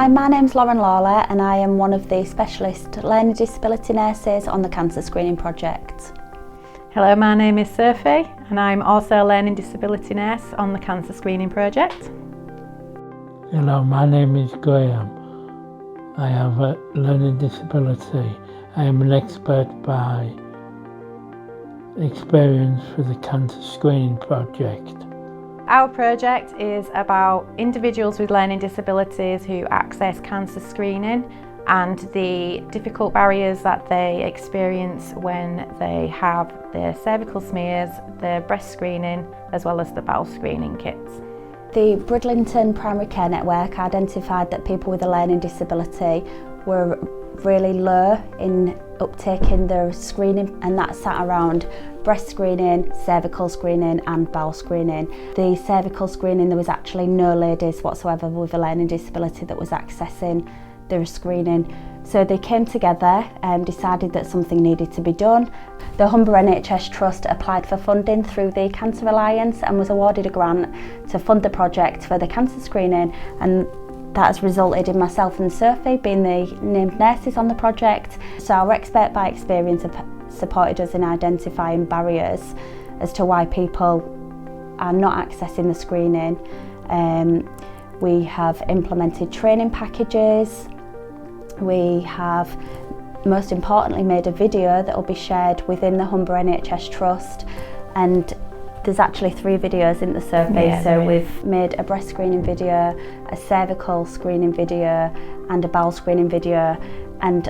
Hi, my name's Lauren Lawler and I am one of the specialist learning disability nurses on the cancer screening project. Hello, my name is Sophie and I'm also a learning disability nurse on the cancer screening project. Hello, my name is Graham. I have a learning disability. I am an expert by experience for the cancer screening project. Our project is about individuals with learning disabilities who access cancer screening and the difficult barriers that they experience when they have their cervical smears, their breast screening, as well as the bowel screening kits. The Bridlington Primary Care Network identified that people with a learning disability were really low in uptaking their screening, and that sat around breast screening, cervical screening and bowel screening. The cervical screening, there was actually no ladies whatsoever with a learning disability that was accessing their screening. So they came together and decided that something needed to be done. The Humber NHS Trust applied for funding through the Cancer Alliance and was awarded a grant to fund the project for the cancer screening, and that has resulted in myself and Sophie being the named nurses on the project. So our expert by experience have supported us in identifying barriers as to why people are not accessing the screening. We have implemented training packages. We have, most importantly, made a video that will be shared within the Humber NHS Trust, and there's actually 3 videos in the survey. So we've made a breast screening video, a cervical screening video and a bowel screening video, and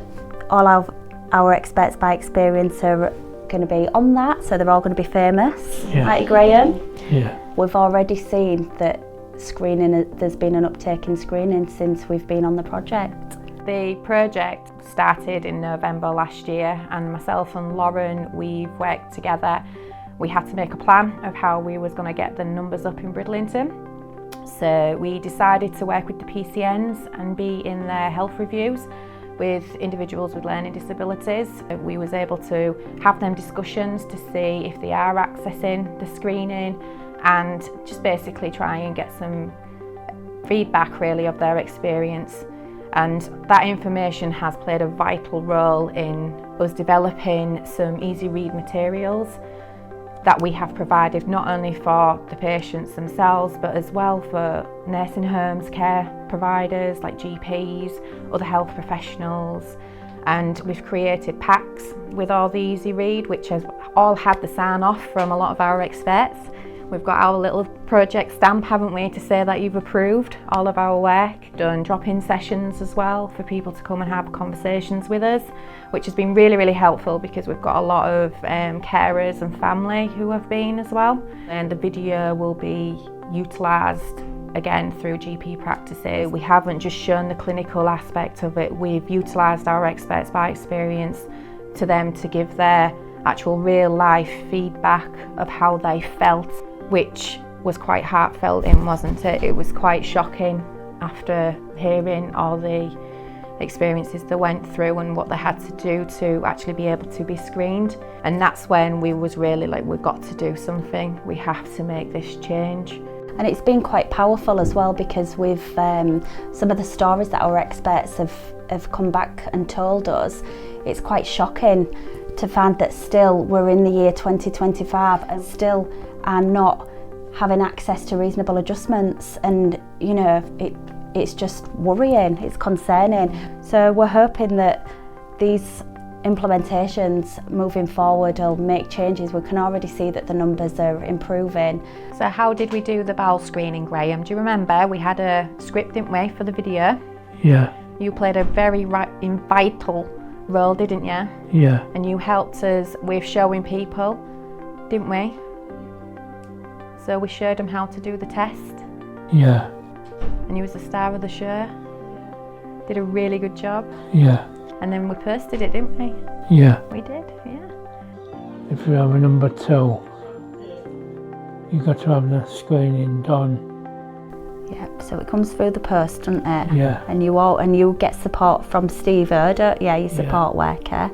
all of our experts by experience are going to be on that, so they're all going to be famous. Yeah. Right, Graham? Yeah. We've already seen that there's been an uptake in screening since we've been on the project. The project started in November last year, and myself and Lauren, we've worked together. We had to make a plan of how we was going to get the numbers up in Bridlington. So we decided to work with the PCNs and be in their health reviews with individuals with learning disabilities. We was able to have them discussions to see if they are accessing the screening and just basically try and get some feedback really of their experience. And that information has played a vital role in us developing some easy read materials that we have provided not only for the patients themselves but as well for nursing homes, care providers like GPs, other health professionals, and we've created packs with all the easy read which has all had the sign off from a lot of our experts. We've got our little project stamp, haven't we, to say that you've approved all of our work. Done drop-in sessions as well for people to come and have conversations with us, which has been really, really helpful because we've got a lot of carers and family who have been as well. And the video will be utilised again through GP practices. We haven't just shown the clinical aspect of it, we've utilised our experts by experience to them to give their actual real life feedback of how they felt, which was quite heartfelt, wasn't it? It was quite shocking after hearing all the experiences they went through and what they had to do to actually be able to be screened. And that's when we was really like, we've got to do something, we have to make this change. And it's been quite powerful as well because with some of the stories that our experts have come back and told us, it's quite shocking to find that still we're in the year 2025 and still are not having access to reasonable adjustments, and you know it's just worrying, it's concerning. So we're hoping that these implementations moving forward will make changes. We can already see that the numbers are improving. So how did we do the bowel screening, Graham? Do you remember we had a script, didn't we, for the video? Yeah. You played a very vital role, didn't you? Yeah. And you helped us with showing people, didn't we? So we showed them how to do the test. Yeah. And you was the star of the show. Did a really good job. Yeah. And then we posted it, didn't we? Yeah. We did, yeah. If you have a number 2, you've got to have the screening done. Yep, so it comes through the post, doesn't it? Yeah. And you get support from Steve Erder, your support worker.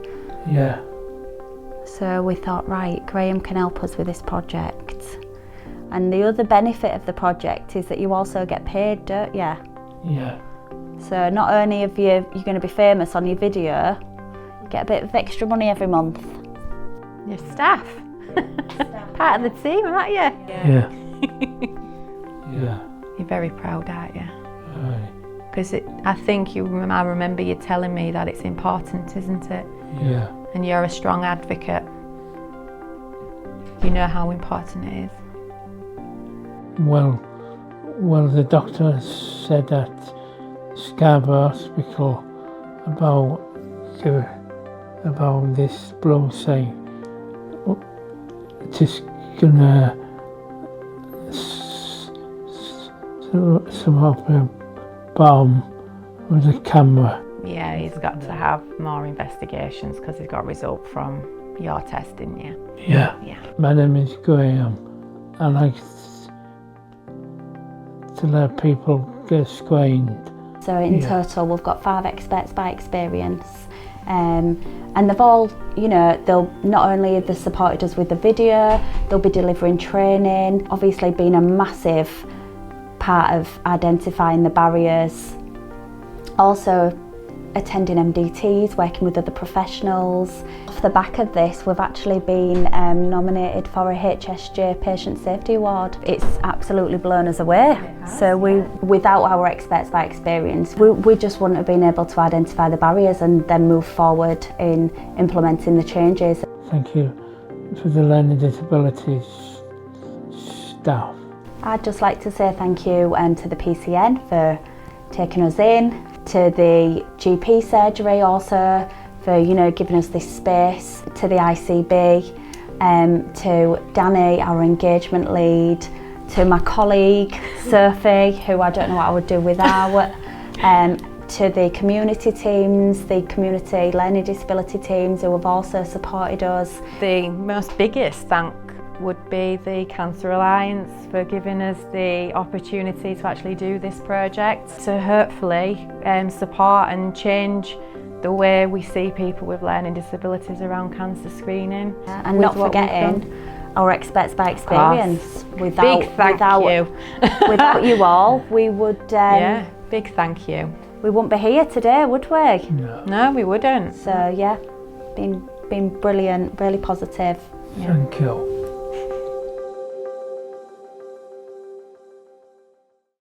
Yeah. So we thought, right, Graham can help us with this project. And the other benefit of the project is that you also get paid, don't you? Yeah. So not only are you're going to be famous on your video, you get a bit of extra money every month. Your staff. Part of the team, aren't you? Yeah. Yeah. You're very proud, aren't you? Aye. Because I think I remember you telling me that it's important, isn't it? Yeah. And you're a strong advocate. You know how important it is. Well, the doctor said at Scarborough Hospital about this bloke saying just gonna some of a bomb with a camera. Yeah, he's got to have more investigations because he's got a result from your test, didn't you? Yeah. Yeah. My name is Graham. I like to let people get screened. So in total we've got 5 experts by experience, and they've all, they'll not only have they supported us with the video, they'll be delivering training, obviously being a massive part of identifying the barriers, also attending MDTs, working with other professionals. Off the back of this, we've actually been nominated for a HSJ Patient Safety Award. It's absolutely blown us away. So without our experts by experience, we just wouldn't have been able to identify the barriers and then move forward in implementing the changes. Thank you for the learning disabilities staff. I'd just like to say thank you to the PCN for taking us in, to the GP surgery also for giving us this space, to the ICB, to Danny, our engagement lead, to my colleague Sophie, who I don't know what I would do without, to the community teams, the community learning disability teams who have also supported us. The most biggest thank would be the Cancer Alliance for giving us the opportunity to actually do this project, to hopefully support and change the way we see people with learning disabilities around cancer screening. And not forgetting our experts by experience. Big thank you. Without you all, we would big thank you. We wouldn't be here today, would we? No, we wouldn't. So yeah, been brilliant, really positive. Thank you.